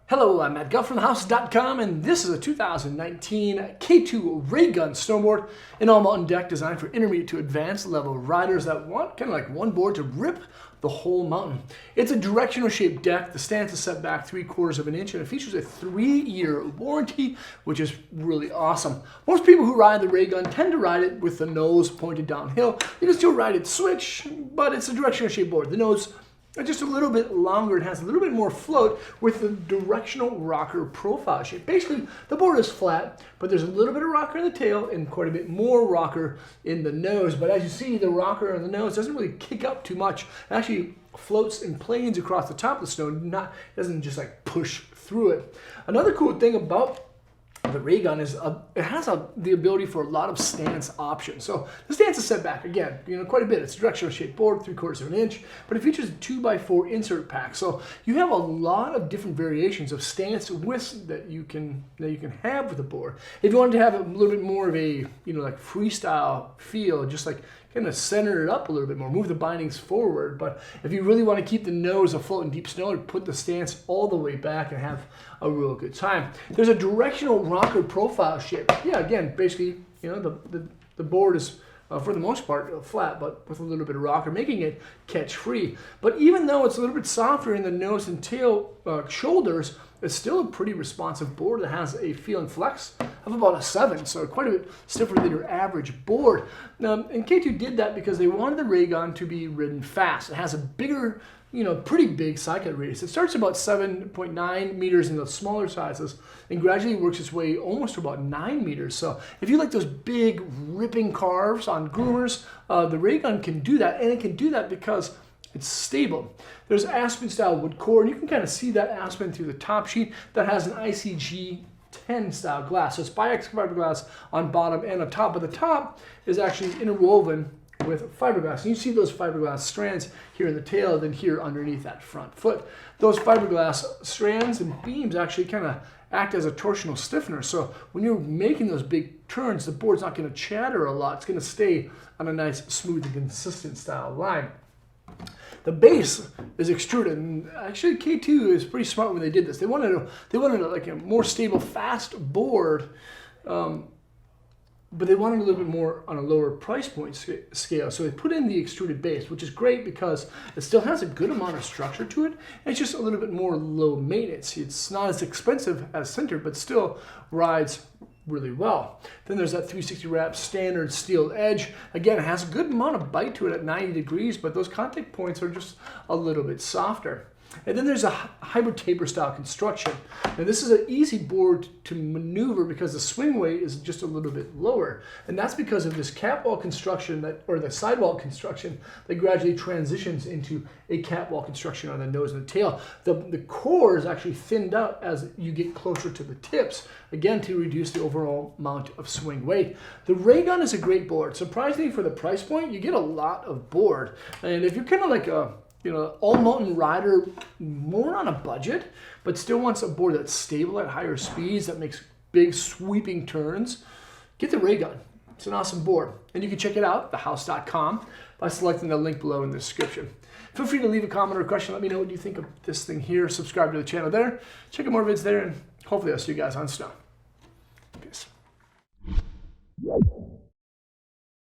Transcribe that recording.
Hello, I'm Matt Guff from thehouse.com, and this is a 2019 K2 Raygun Snowboard, an all-mountain deck designed for intermediate to advanced level riders that want kind of like one board to rip the whole mountain. It's a directional shaped deck. The stance is set back 3/4 of an inch, and it features a 3-year warranty, which is really awesome. Most people who ride the Raygun tend to ride it with the nose pointed downhill. You can still ride it switch, but it's a directional shaped board. The nose is just a little bit longer. It has a little bit more float with the directional rocker profile shape. Basically, the board is flat, but there's a little bit of rocker in the tail and quite a bit more rocker in the nose. But as you see, the rocker in the nose doesn't really kick up too much. It actually floats and planes across the top of the snow, doesn't just like push through it. Another cool thing about the Raygun is it has the ability for a lot of stance options. So the stance is set back again, quite a bit. It's a directional shaped board, 3/4 of an inch, but it features a 2x4 insert pack. So you have a lot of different variations of stance widths that you can have with the board. If you wanted to have a little bit more of a like freestyle feel, just like kind of center it up a little bit more, move the bindings forward. But if you really want to keep the nose afloat in deep snow, put the stance all the way back and have a real good time. There's a directional rocker profile shape. Yeah, again, basically, the board is for the most part flat, but with a little bit of rocker, making it catch free. But even though it's a little bit softer in the nose and tail shoulders, it's still a pretty responsive board that has a feel and flex of about a 7, so quite a bit stiffer than your average board. And K2 did that because they wanted the Raygun to be ridden fast. It has a bigger, pretty big side cut radius. It starts about 7.9 meters in the smaller sizes and gradually works its way almost to about 9 meters. So if you like those big ripping carves on groomers, the Raygun can do that, and it can do that because it's stable. There's aspen style wood core, and you can kind of see that aspen through the top sheet that has an ICG 10 style glass. So it's bi-X fiberglass on bottom and on top, but the top is actually interwoven with fiberglass. And you see those fiberglass strands here in the tail, then here underneath that front foot. Those fiberglass strands and beams actually kind of act as a torsional stiffener. So when you're making those big turns, the board's not going to chatter a lot. It's going to stay on a nice, smooth, and consistent style line. The base is extruded, and actually K2 is pretty smart when they did this. They wanted like a more stable, fast board, but they wanted a little bit more on a lower price point scale. So they put in the extruded base, which is great because it still has a good amount of structure to it, and it's just a little bit more low maintenance. It's not as expensive as sintered, but still rides really well. Then there's that 360 wrap standard steel edge. Again, it has a good amount of bite to it at 90 degrees, but those contact points are just a little bit softer. And then there's a hybrid taper style construction. Now this is an easy board to maneuver because the swing weight is just a little bit lower. And that's because of this catwall construction or the sidewall construction that gradually transitions into a catwall construction on the nose and the tail. The core is actually thinned out as you get closer to the tips, again to reduce the overall amount of swing weight. The Raygun is a great board. Surprisingly, for the price point, you get a lot of board. And if you're kind of like a all-mountain rider, more on a budget, but still wants a board that's stable at higher speeds, that makes big sweeping turns, get the Raygun. It's an awesome board. And you can check it out, thehouse.com, by selecting the link below in the description. Feel free to leave a comment or question. Let me know what you think of this thing here. Subscribe to the channel there. Check out more vids there, and hopefully I'll see you guys on snow. Peace.